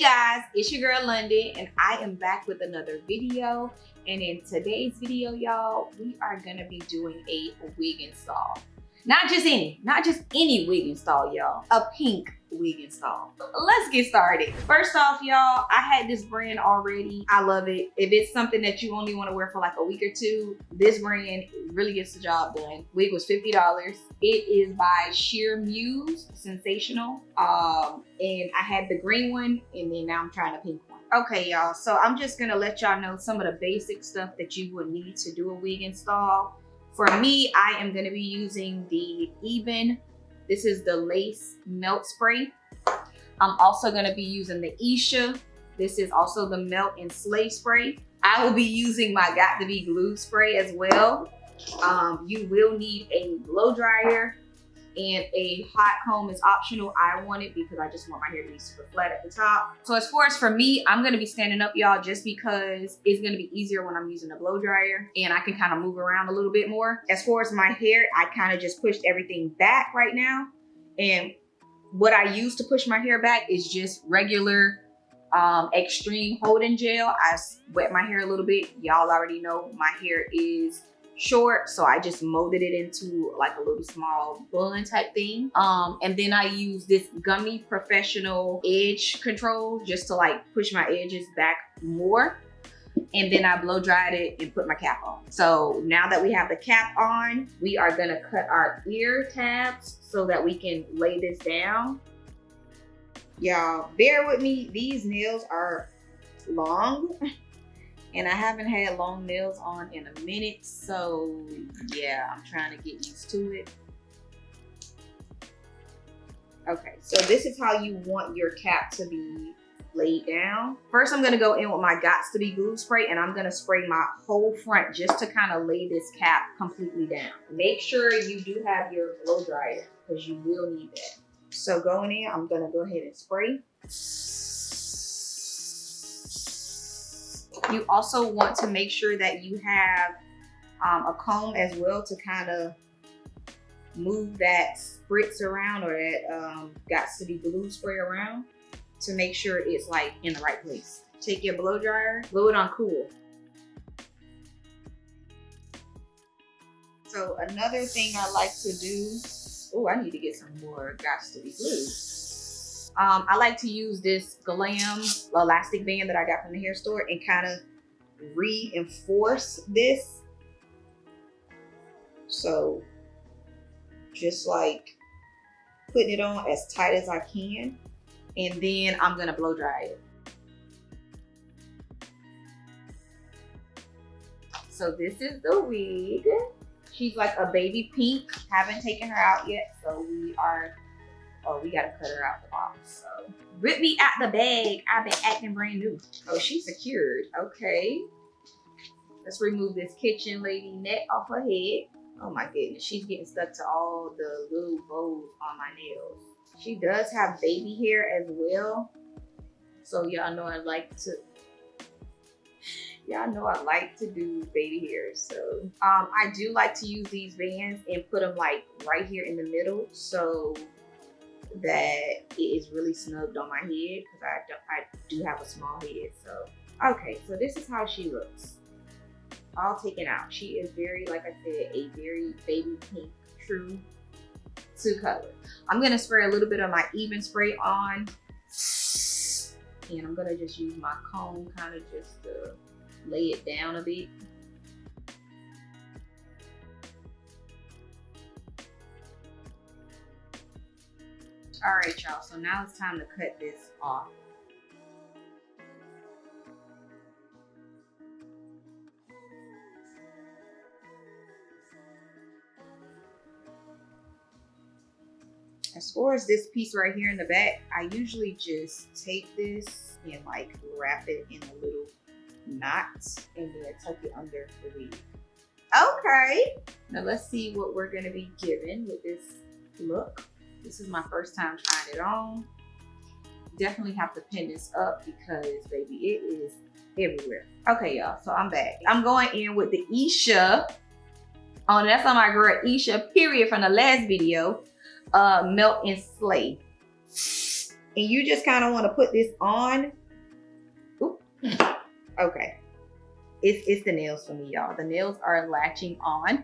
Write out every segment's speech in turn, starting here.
guys, it's your girl London, and I am back with another video. And in today's video, y'all, we are gonna be doing a wig install. Not just any wig install, y'all. A pink wig install. Let's get started. First off, y'all, I had this brand already. I love it. If it's something that you only want to wear for like a week or two, this brand really gets the job done. Wig was $50. It is by Sheer Muse, Sensational. And I had the green one, and then now I'm trying a pink one. Okay, y'all, so I'm just gonna let y'all know some of the basic stuff that you would need to do a wig install. For me, I am gonna be using the Even. This is the lace melt spray. I'm also gonna be using the Isha. This is also the melt and slay spray. I will be using my Got to Be glue spray as well. You will need a blow dryer, and a hot comb is optional. I want it because I just want my hair to be super flat at the top. So as far as for me, I'm gonna be standing up, y'all, just because it's gonna be easier when I'm using a blow dryer and I can kind of move around a little bit more. As far as my hair, I kind of just pushed everything back right now. And what I use to push my hair back is just regular extreme holding gel. I wet my hair a little bit. Y'all already know my hair is short, so I just molded it into like a little small bun type thing. And then I use this Gummy Professional edge control just to like push my edges back more. And then I blow dried it and put my cap on. So now that we have the cap on, we are gonna cut our ear tabs so that we can lay this down. Y'all, bear with me, these nails are long. And I haven't had long nails on in a minute, so yeah, I'm trying to get used to it. Okay, so this is how you want your cap to be laid down. First, I'm gonna go in with my Got to Be glue spray, and I'm gonna spray my whole front just to kind of lay this cap completely down. Make sure you do have your blow dryer because you will need that. So going in, I'm gonna go ahead and spray. You also want to make sure that you have a comb as well to kind of move that spritz around, or that Got to Be glue spray around, to make sure it's like in the right place. Take your blow dryer, blow it on cool. So another thing I like to do, oh, I need to get some more Got to Be glue. I like to use this Glam elastic band that I got from the hair store and kind of reinforce this. So just like putting it on as tight as I can, and then I'm gonna blow dry it. So this is the wig. She's like a baby pink. Haven't taken her out yet, so we gotta cut her out the box. So rip me out the bag. I've been acting brand new. Oh, she's secured. Okay. Let's remove this kitchen lady net off her head. Oh my goodness, she's getting stuck to all the little bows on my nails. She does have baby hair as well. So y'all know I like to do baby hair. So I do like to use these bands and put them like right here in the middle, so that it is really snugged on my head, because I do have a small head. So okay, so this is how she looks, all taken out. She is very, like I said, a very baby pink, true to color. I'm gonna spray a little bit of my Even spray on, and I'm gonna just use my comb kind of just to lay it down a bit. All right, y'all, so now it's time to cut this off. As far as this piece right here in the back, I usually just take this and like wrap it in a little knot and then tuck it under the wig. Okay, now let's see what we're gonna be given with this look. This is my first time trying it on. Definitely have to pin this up because, baby, it is everywhere. Okay, y'all, so I'm back. I'm going in with the Isha. Oh, that's on my girl Isha, period, from the last video. Melt and Slay. And you just kind of want to put this on. Oop. Okay. It's the nails for me, y'all. The nails are latching on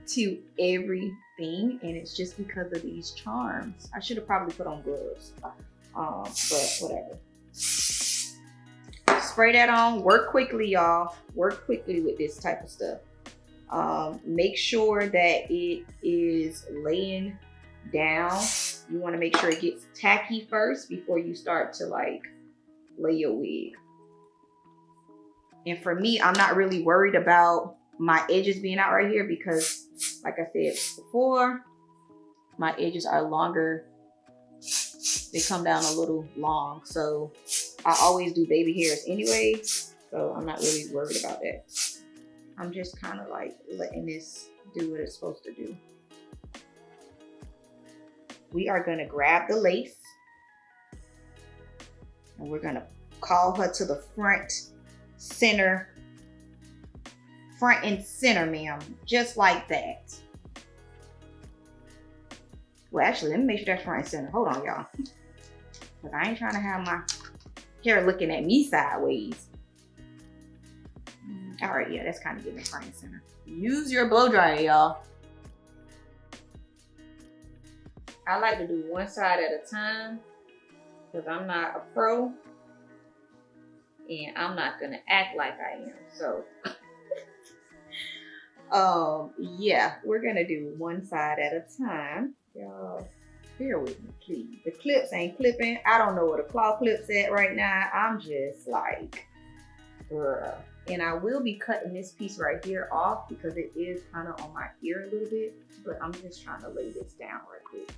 to everything, and it's just because of these charms. I should have probably put on gloves, but whatever. Spray that on. Work quickly, y'all. Work quickly with this type of stuff. Make sure that it is laying down. You want to make sure it gets tacky first before you start to like lay your wig. And for me, I'm not really worried about my edges being out right here because, like I said before, my edges are longer. They come down a little long. So I always do baby hairs anyway. So I'm not really worried about that. I'm just kind of like letting this do what it's supposed to do. We are going to grab the lace. And we're going to call her to the front and center, ma'am, just like that. Well, actually, let me make sure that's front and center. Hold on, y'all, because I ain't trying to have my hair looking at me sideways. All right, yeah, that's kind of giving front and center. Use your blow dryer, y'all. I like to do one side at a time because I'm not a pro. And I'm not gonna act like I am. So yeah, we're gonna do one side at a time. Y'all bear with me, please. The clips ain't clipping. I don't know where the claw clip's at right now. I'm just like, bruh. And I will be cutting this piece right here off because it is kind of on my ear a little bit, but I'm just trying to lay this down right quick.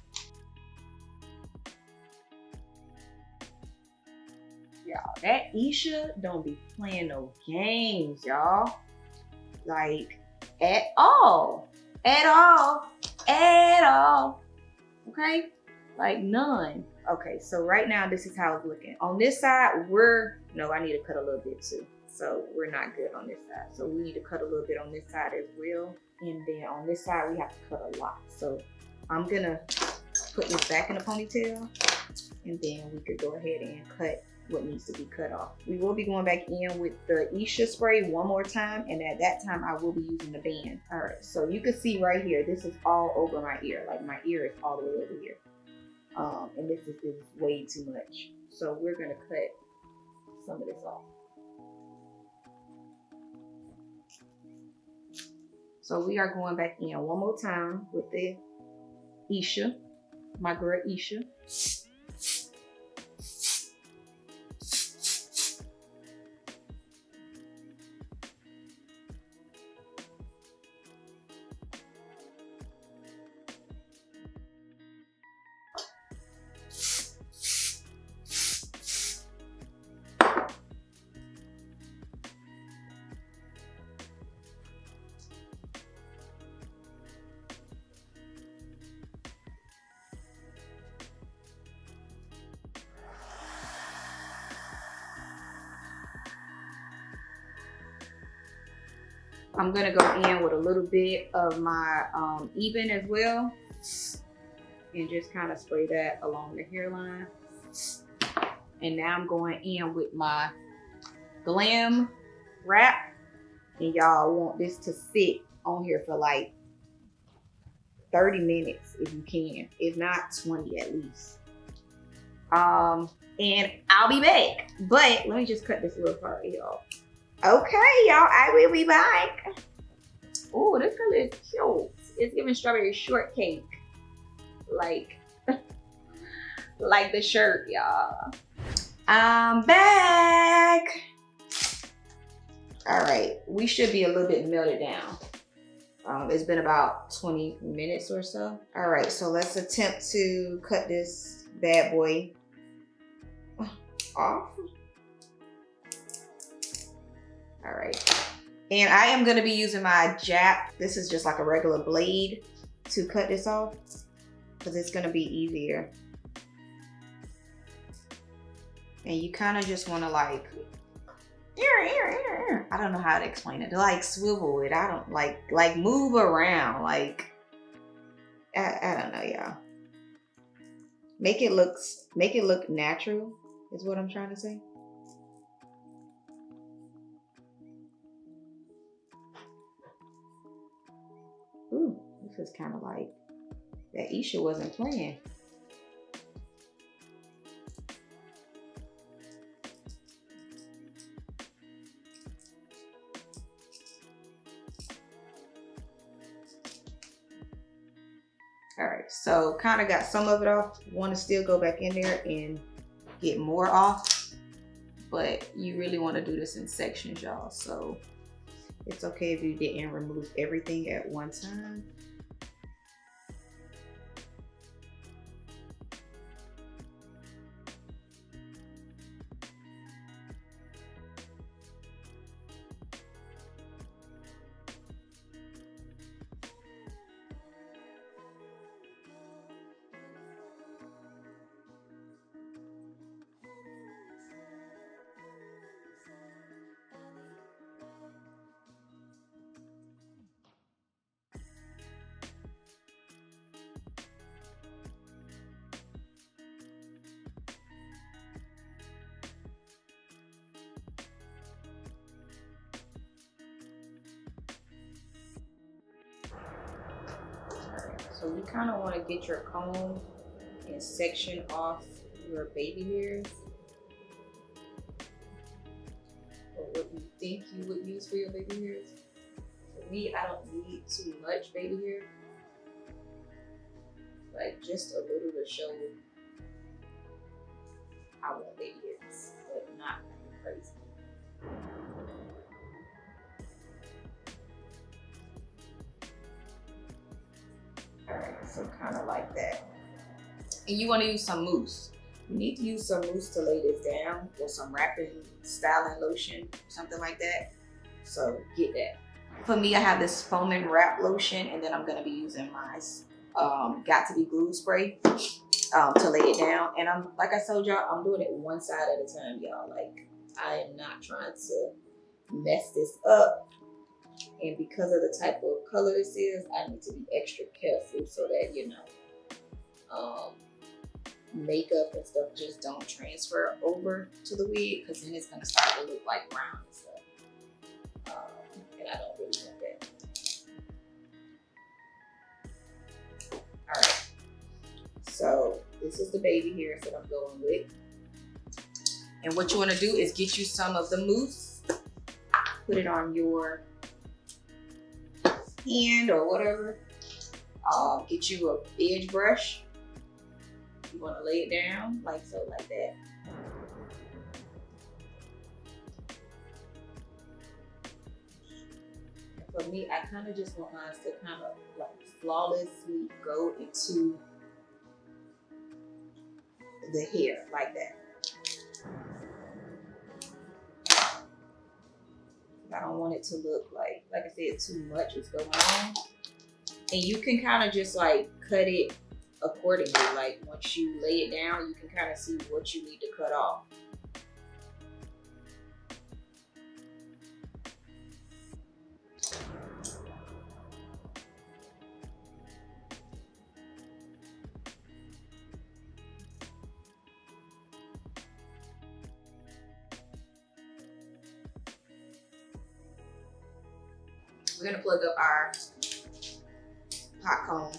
Y'all, that Isha don't be playing no games, y'all. Like, at all. At all. At all. Okay? Like, none. Okay, so right now, this is how it's looking. On this side, no, I need to cut a little bit too. So we're not good on this side. So we need to cut a little bit on this side as well. And then on this side, we have to cut a lot. So I'm gonna put this back in the ponytail. And then we could go ahead and cut what needs to be cut off. We will be going back in with the Isha spray one more time, and at that time I will be using the band. All right, so you can see right here, this is all over my ear. Like my ear is all the way over here. And this is way too much. So we're gonna cut some of this off. So we are going back in one more time with the Isha, my girl Isha. I'm gonna go in with a little bit of my Even as well, and just kind of spray that along the hairline. And now I'm going in with my Glam wrap, and y'all want this to sit on here for like 30 minutes if you can, if not 20 at least. And I'll be back, but let me just cut this little part, y'all. Okay, y'all, I will be back. Oh, this color is cute. It's giving strawberry shortcake. Like the shirt, y'all. I'm back. All right, we should be a little bit melted down. It's been about 20 minutes or so. All right, so let's attempt to cut this bad boy off. All right, and I am gonna be using my Jap. This is just like a regular blade to cut this off because it's gonna be easier. And you kind of just wanna like, I don't know how to explain it. To like swivel it. I don't like move around. Like, I don't know, y'all. Make it look natural is what I'm trying to say. Ooh, this is kind of like that Isha wasn't playing. All right, so kind of got some of it off. Want to still go back in there and get more off, but you really want to do this in sections, y'all. So it's okay if you didn't remove everything at one time. So you kind of want to get your comb and section off your baby hairs, or what you think you would use for your baby hairs. For me, I don't need too much baby hair, like just a little to show I want baby hairs, but not crazy. Alright, so kind of like that. And you want to use some mousse. You need to use some mousse to lay this down, or some wrapping styling lotion, something like that. So get that. For me, I have this foaming wrap lotion, and then I'm going to be using my Got to Be Glue spray to lay it down. And I'm, like I told y'all, I'm doing it one side at a time, y'all. Like, I am not trying to mess this up. And because of the type of color this is, I need to be extra careful so that, you know, makeup and stuff just don't transfer over to the wig, because then it's going to start to look like brown and stuff. And I don't really want that. Alright. So this is the baby hairs that I'm going with. And what you want to do is get you some of the mousse, put it on your hand or whatever. Get you a edge brush. You want to lay it down like so, like that. And for me, I kind of just want mine to kind of like flawlessly go into the hair like that. I don't want it to look like I said, too much is going on. And you can kind of just like cut it accordingly. Like once you lay it down, you can kind of see what you need to cut off. We're gonna plug up our hot comb.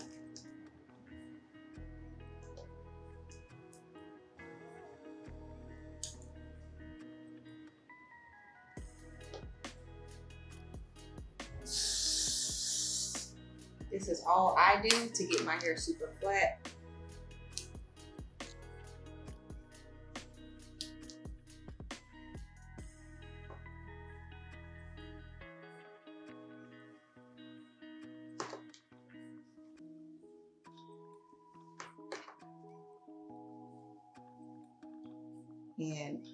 This is all I do to get my hair super flat. And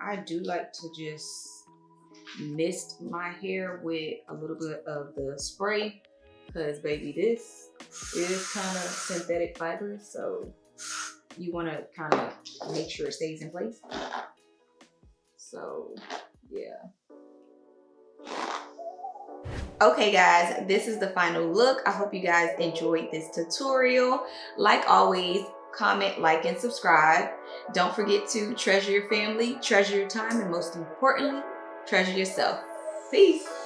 I do like to just mist my hair with a little bit of the spray, because baby, this is kind of synthetic fiber, so you want to kind of make sure it stays in place. So yeah. Okay guys, this is the final look. I hope you guys enjoyed this tutorial. Like always, comment, like, and subscribe. Don't forget to treasure your family, treasure your time, and most importantly, treasure yourself. Peace.